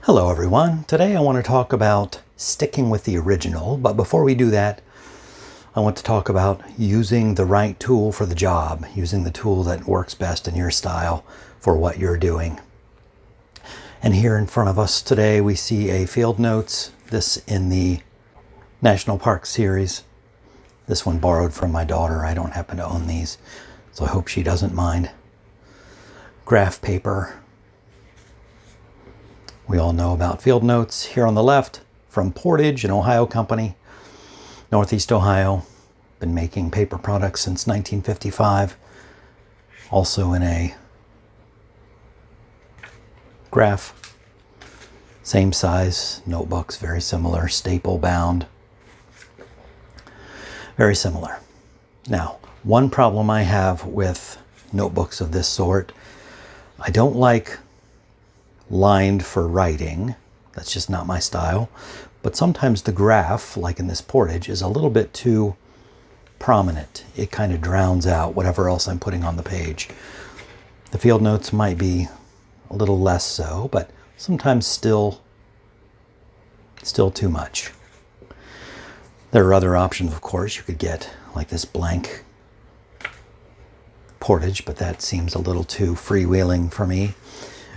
Hello everyone. Today I want to talk about sticking with the original, but before we do that, I want to talk about using the right tool for the job, using the tool that works best in your style for what you're doing. And here in front of us today we see a Field Notes, this in the National Park series. This one borrowed from my daughter. I don't happen to own these, so I hope she doesn't mind. Graph paper. We all know about Field Notes. Here on the left, from Portage, an Ohio company, Northeast Ohio. Been making paper products since 1955. Also in a graph, same size, notebooks, very similar, staple bound. Very similar. Now, one problem I have with notebooks of this sort, I don't like lined for writing. That's just not my style. But sometimes the graph, like in this Portage, is a little bit too prominent. It kind of drowns out whatever else I'm putting on the page. The Field Notes might be a little less so, but sometimes still too much. There are other options, of course. You could get like this blank Portage, but that seems a little too freewheeling for me.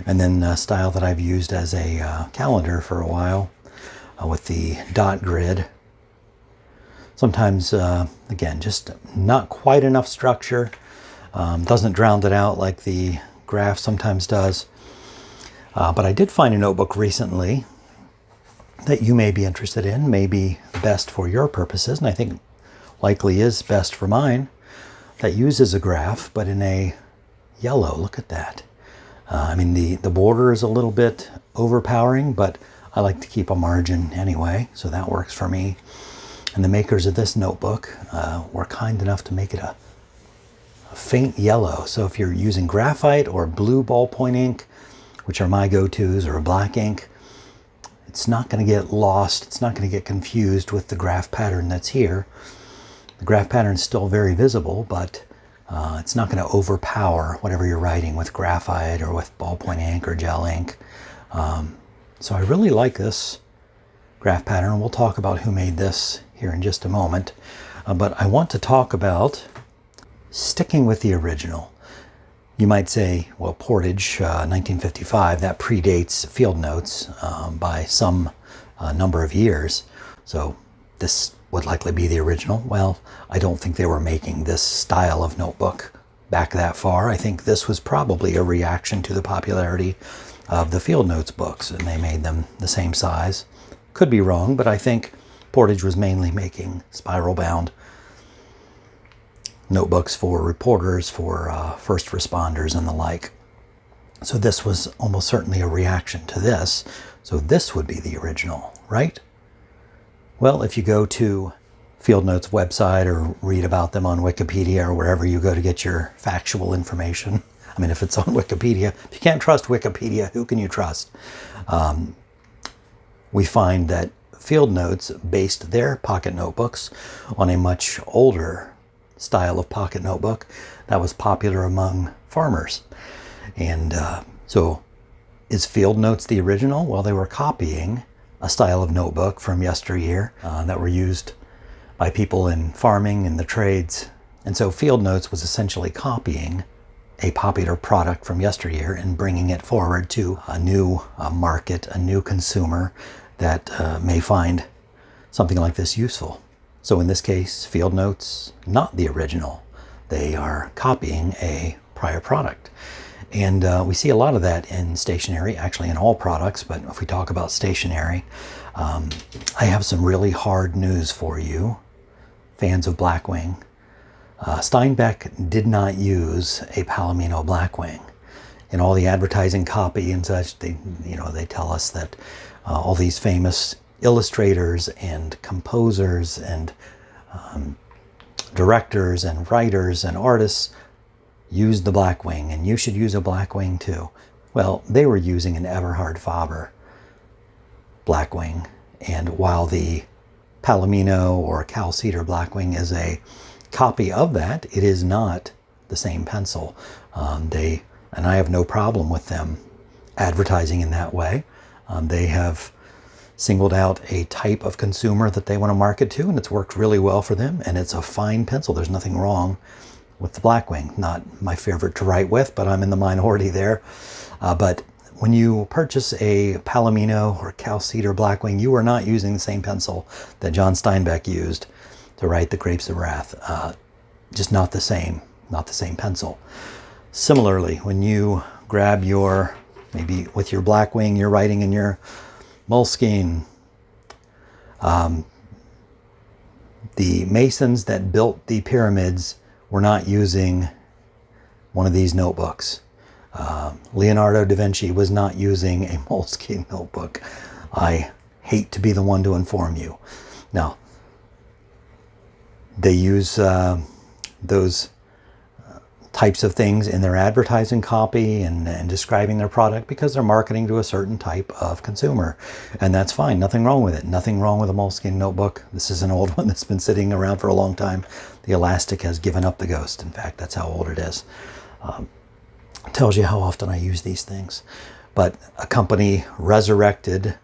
And then a style that I've used as a calendar for a while with the dot grid. Sometimes, again, just not quite enough structure. Doesn't drown it out like the graph sometimes does. But I did find a notebook recently that you may be interested in, may be best for your purposes, and I think likely is best for mine, that uses a graph, but in a yellow. Look at that. I mean, the border is a little bit overpowering, but I like to keep a margin anyway, so that works for me. And the makers of this notebook were kind enough to make it a faint yellow. So if you're using graphite or blue ballpoint ink, which are my go-tos, or a black ink, it's not going to get lost. It's not going to get confused with the graph pattern that's here. The graph pattern is still very visible, but it's not going to overpower whatever you're writing with graphite or with ballpoint ink or gel ink. So I really like this graph pattern. We'll talk about who made this here in just a moment. But I want to talk about sticking with the original. You might say, well, Portage, 1955, that predates Field Notes by some number of years. So this would likely be the original. Well, I don't think they were making this style of notebook back that far. I think this was probably a reaction to the popularity of the Field Notes books, and they made them the same size. Could be wrong, but I think Portage was mainly making spiral-bound notebooks for reporters, for first responders and the like. So this was almost certainly a reaction to this. So this would be the original, right? Well, if you go to Field Notes website or read about them on Wikipedia or wherever you go to get your factual information, I mean, if it's on Wikipedia, if you can't trust Wikipedia, who can you trust? We find that Field Notes based their pocket notebooks on a much older style of pocket notebook that was popular among farmers. And so is Field Notes the original? Well, they were copying a style of notebook from yesteryear that were used by people in farming and the trades. And so Field Notes was essentially copying a popular product from yesteryear and bringing it forward to a new market, a new consumer that may find something like this useful. So in this case, Field Notes, not the original. They are copying a prior product. And we see a lot of that in stationery, actually in all products, but if we talk about stationery, I have some really hard news for you, fans of Blackwing. Steinbeck did not use a Palomino Blackwing. In all the advertising copy and such, they tell us that all these famous illustrators and composers and directors and writers and artists use the Blackwing, and you should use a Blackwing too. Well, they were using an Eberhard Faber Blackwing, and while the Palomino or Cal Cedar Blackwing is a copy of that, it is not the same pencil. And I have no problem with them advertising in that way. They have singled out a type of consumer that they want to market to, and it's worked really well for them, and it's a fine pencil. There's nothing wrong with the Blackwing. Not my favorite to write with, but I'm in the minority there. But when you purchase a Palomino or Calcedar Blackwing, you are not using the same pencil that John Steinbeck used to write the Grapes of Wrath. Just not the same pencil. Similarly, when you grab your, maybe with your Blackwing, you're writing in your Moleskine. The masons that built the pyramids were not using one of these notebooks. Leonardo da Vinci was not using a Moleskine notebook. I hate to be the one to inform you. Now, they use those types of things in their advertising copy and describing their product because they're marketing to a certain type of consumer. And that's fine. Nothing wrong with it. Nothing wrong with a Moleskine notebook. This is an old one that's been sitting around for a long time. The elastic has given up the ghost. In fact, that's how old it is. Tells you how often I use these things. But a company resurrected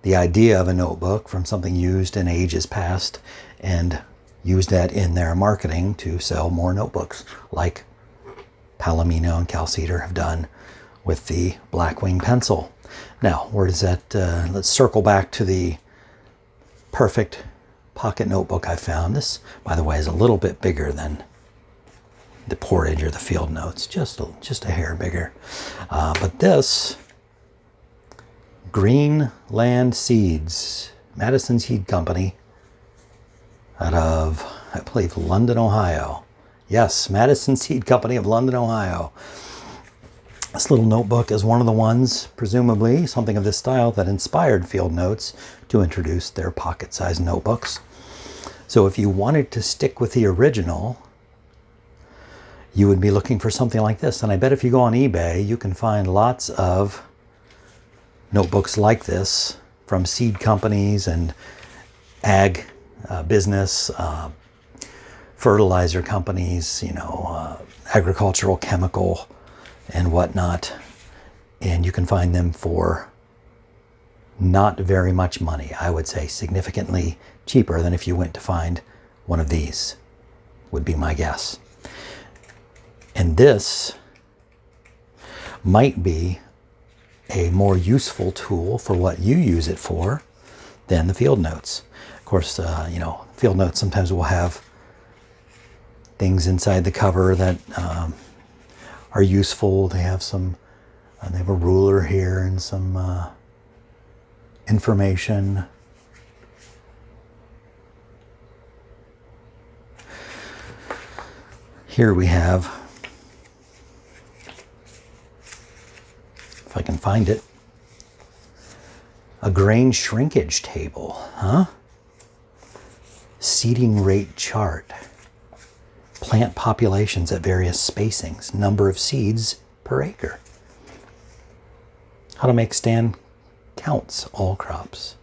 the idea of a notebook from something used in ages past and used that in their marketing to sell more notebooks, like Palomino and Calcedar have done with the Blackwing pencil. Now, where does that, let's circle back to the perfect pocket notebook I found. This, by the way, is a little bit bigger than the Portage or the Field Notes, just a hair bigger. But this, Greenland Seeds, Madison Seed Company, out of, I believe, London, Ohio. Yes, Madison Seed Company of London, Ohio. This little notebook is one of the ones, presumably something of this style, that inspired Field Notes to introduce their pocket-sized notebooks. So if you wanted to stick with the original, you would be looking for something like this. And I bet if you go on eBay, you can find lots of notebooks like this from seed companies and ag business, fertilizer companies, agricultural, chemical, and whatnot. And you can find them for not very much money. I would say significantly cheaper than if you went to find one of these, would be my guess. And this might be a more useful tool for what you use it for than the Field Notes. Of course, Field Notes sometimes will have things inside the cover that are useful. They have they have a ruler here and some information. Here we have, if I can find it, a grain shrinkage table, seeding rate chart, plant populations at various spacings, number of seeds per acre, how to make stand counts, all crops,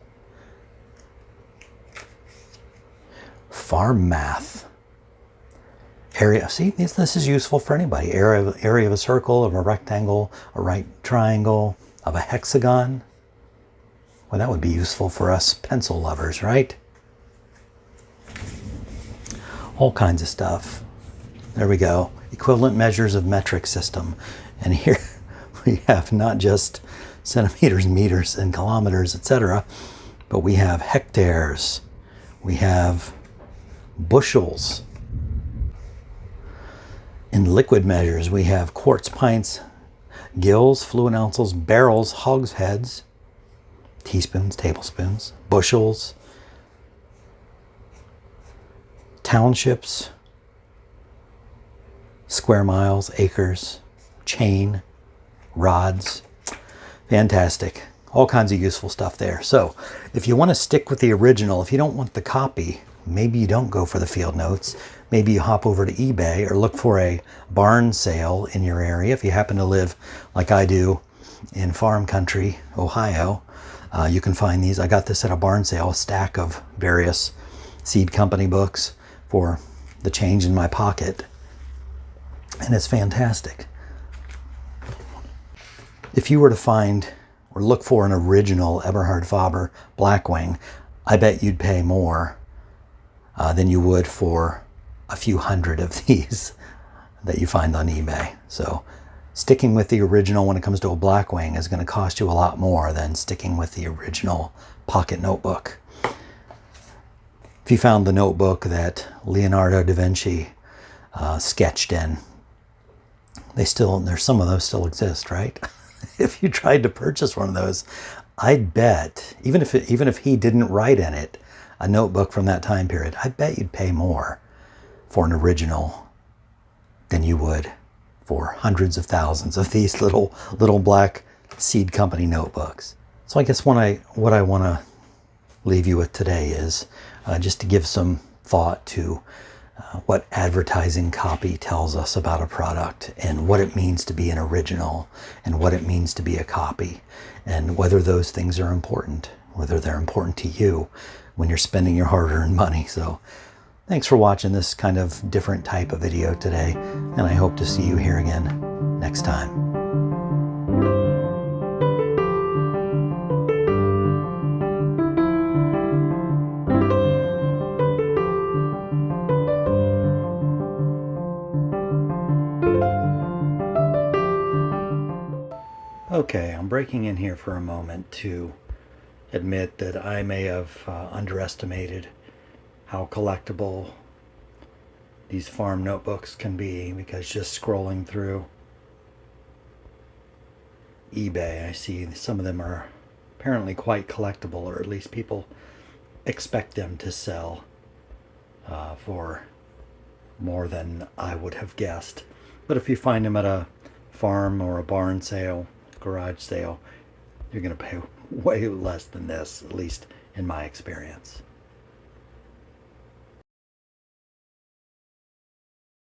farm math, area. See, this is useful for anybody. Area of a circle, of a rectangle, a right triangle, of a hexagon. Well, that would be useful for us pencil lovers, right? All kinds of stuff. There we go. Equivalent measures of metric system. And here we have not just centimeters, meters, and kilometers, etc., but we have hectares. We have bushels. In liquid measures, we have quarts, pints, gills, fluid ounces, barrels, hogsheads, teaspoons, tablespoons, bushels, townships, square miles, acres, chain, rods. Fantastic. All kinds of useful stuff there. So if you want to stick with the original, if you don't want the copy, maybe you don't go for the Field Notes. Maybe you hop over to eBay or look for a barn sale in your area. If you happen to live, like I do, in farm country, Ohio, you can find these. I got this at a barn sale, a stack of various seed company books for the change in my pocket. And it's fantastic. If you were to find or look for an original Eberhard Faber Blackwing, I bet you'd pay more than you would for a few hundred of these that you find on eBay. So sticking with the original when it comes to a Blackwing is going to cost you a lot more than sticking with the original pocket notebook. If you found the notebook that Leonardo da Vinci sketched in, there's some of those still exist, right? If you tried to purchase one of those, I'd bet, even if he didn't write in it, a notebook from that time period, I bet you'd pay more for an original than you would for hundreds of thousands of these little black seed company notebooks. So I guess what I want to leave you with today is just to give some thought to what advertising copy tells us about a product, and what it means to be an original, and what it means to be a copy, and whether those things are important, whether they're important to you when you're spending your hard-earned money. So thanks for watching this kind of different type of video today, and I hope to see you here again next time. Okay, I'm breaking in here for a moment to admit that I may have underestimated how collectible these farm notebooks can be, because just scrolling through eBay, I see some of them are apparently quite collectible, or at least people expect them to sell for more than I would have guessed. But if you find them at a farm or a barn sale, garage sale, you're going to pay way less than this, at least in my experience.